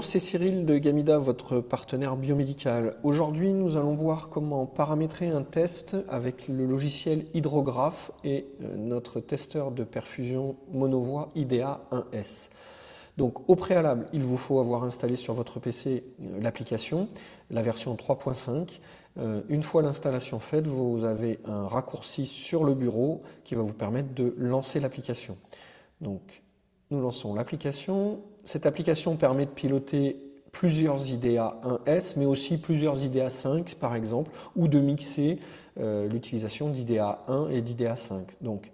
Bonjour, c'est Cyril de Gamida, votre partenaire biomédical. Aujourd'hui, nous allons voir comment paramétrer un test avec le logiciel Hydrographe et notre testeur de perfusion monovoix IDEA 1S. Donc, au préalable, il vous faut avoir installé sur votre PC l'application, la version 3.5. Une fois l'installation faite, vous avez un raccourci sur le bureau qui va vous permettre de lancer l'application. Donc, nous lançons l'application. Cette application permet de piloter plusieurs IDEA 1S, mais aussi plusieurs IDEA 5, par exemple, ou de mixer l'utilisation d'IDEA 1 et d'IDEA 5. Donc,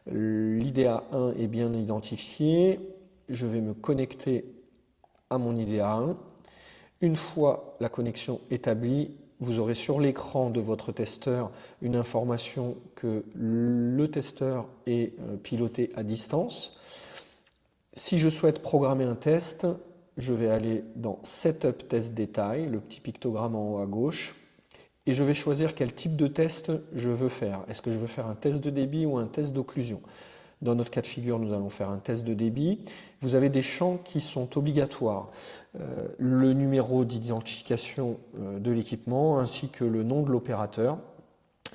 l'IDEA 1 est bien identifié. Je vais me connecter à mon IDEA 1. Une fois la connexion établie, vous aurez sur l'écran de votre testeur une information que le testeur est piloté à distance. Si je souhaite programmer un test, je vais aller dans Setup Test Détail, le petit pictogramme en haut à gauche, et je vais choisir quel type de test je veux faire. Est-ce que je veux faire un test de débit ou un test d'occlusion? Dans notre cas de figure, nous allons faire un test de débit. Vous avez des champs qui sont obligatoires. Le numéro d'identification de l'équipement ainsi que le nom de l'opérateur.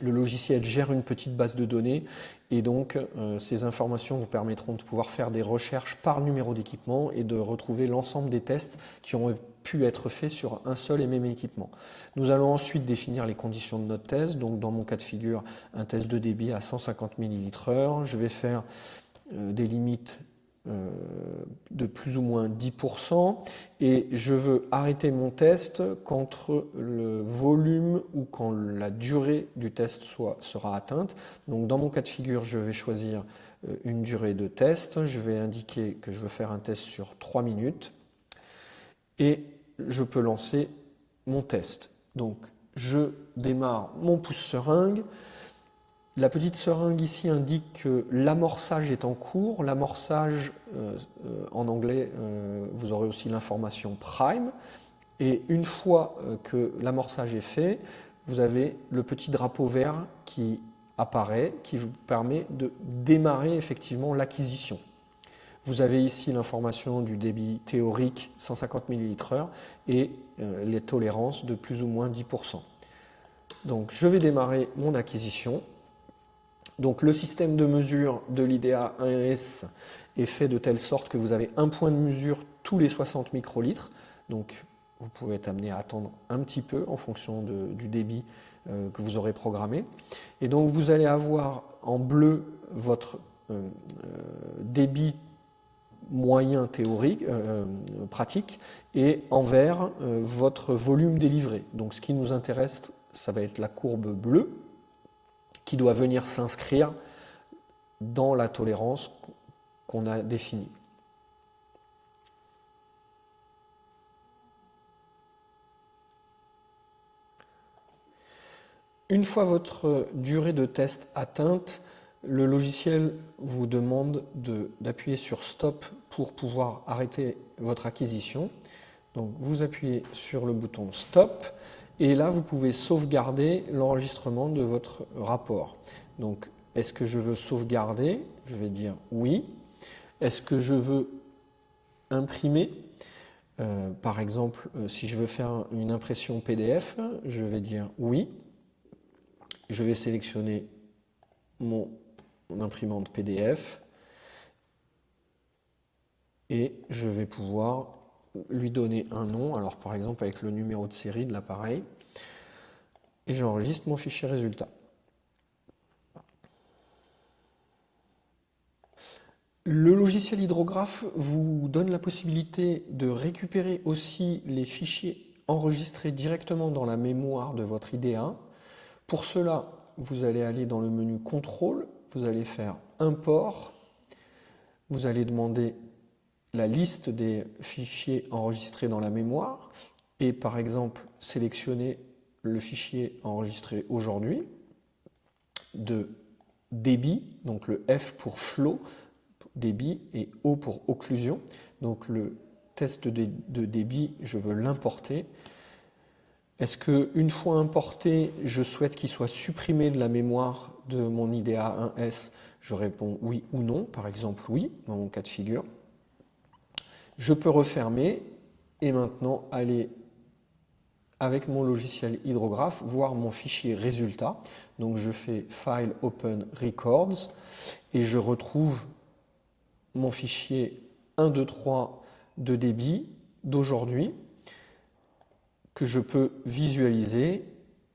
Le logiciel gère une petite base de données et donc ces informations vous permettront de pouvoir faire des recherches par numéro d'équipement et de retrouver l'ensemble des tests qui ont pu être faits sur un seul et même équipement. Nous allons ensuite définir les conditions de notre test. Donc dans mon cas de figure, un test de débit à 150 ml/h. Je vais faire des limites de plus ou moins 10% et je veux arrêter mon test quand le volume ou quand la durée du test sera atteinte. Donc dans mon cas de figure, je vais choisir une durée de test. Je vais indiquer que je veux faire un test sur 3 minutes et je peux lancer mon test. Donc je démarre mon pouce-seringue. La petite seringue ici indique que l'amorçage est en cours. L'amorçage, en anglais, vous aurez aussi l'information prime. Et une fois que l'amorçage est fait, vous avez le petit drapeau vert qui apparaît, qui vous permet de démarrer effectivement l'acquisition. Vous avez ici l'information du débit théorique 150 ml/h et les tolérances de plus ou moins 10%. Donc je vais démarrer mon acquisition. Donc le système de mesure de l'IDEA 1S est fait de telle sorte que vous avez un point de mesure tous les 60 microlitres. Donc vous pouvez être amené à attendre un petit peu en fonction du débit que vous aurez programmé. Et donc vous allez avoir en bleu votre débit moyen théorique, pratique, et en vert votre volume délivré. Donc ce qui nous intéresse, ça va être la courbe bleue, qui doit venir s'inscrire dans la tolérance qu'on a définie. Une fois votre durée de test atteinte, le logiciel vous demande d'appuyer sur Stop pour pouvoir arrêter votre acquisition. Donc vous appuyez sur le bouton Stop. Et là, vous pouvez sauvegarder l'enregistrement de votre rapport. Donc, est-ce que je veux sauvegarder? Je vais dire oui. Est-ce que je veux imprimer? Par exemple, si je veux faire une impression PDF, je vais dire oui. Je vais sélectionner mon imprimante PDF et je vais pouvoir lui donner un nom, alors par exemple avec le numéro de série de l'appareil, et j'enregistre mon fichier résultat. Le logiciel Hydrographe vous donne la possibilité de récupérer aussi les fichiers enregistrés directement dans la mémoire de votre IDEA. Pour cela, vous allez aller dans le menu Contrôle, vous allez faire Import, vous allez demander la liste des fichiers enregistrés dans la mémoire et par exemple sélectionner le fichier enregistré aujourd'hui de débit, donc le F pour flow, débit, et O pour occlusion. Donc le test de débit, je veux l'importer. Est-ce qu'une fois importé, je souhaite qu'il soit supprimé de la mémoire de mon IDEA 1S? Je réponds oui ou non, par exemple oui, dans mon cas de figure. Je peux refermer et maintenant aller avec mon logiciel Hydrograph voir mon fichier résultat. Donc je fais File Open Records et je retrouve mon fichier 123 de débit d'aujourd'hui que je peux visualiser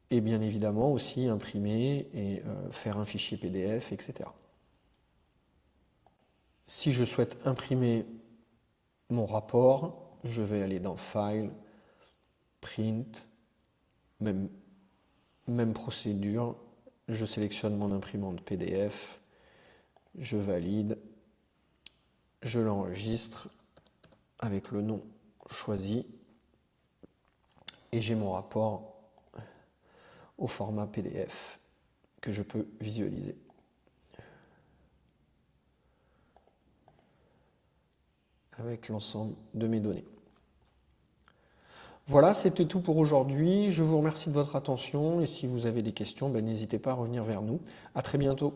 et bien évidemment aussi imprimer et faire un fichier PDF, etc. Si je souhaite imprimer mon rapport, je vais aller dans File, Print, même procédure, je sélectionne mon imprimante PDF, je valide, je l'enregistre avec le nom choisi et j'ai mon rapport au format PDF que je peux visualiser. Avec l'ensemble de mes données. Voilà, c'était tout pour aujourd'hui. Je vous remercie de votre attention et si vous avez des questions, n'hésitez pas à revenir vers nous. À très bientôt.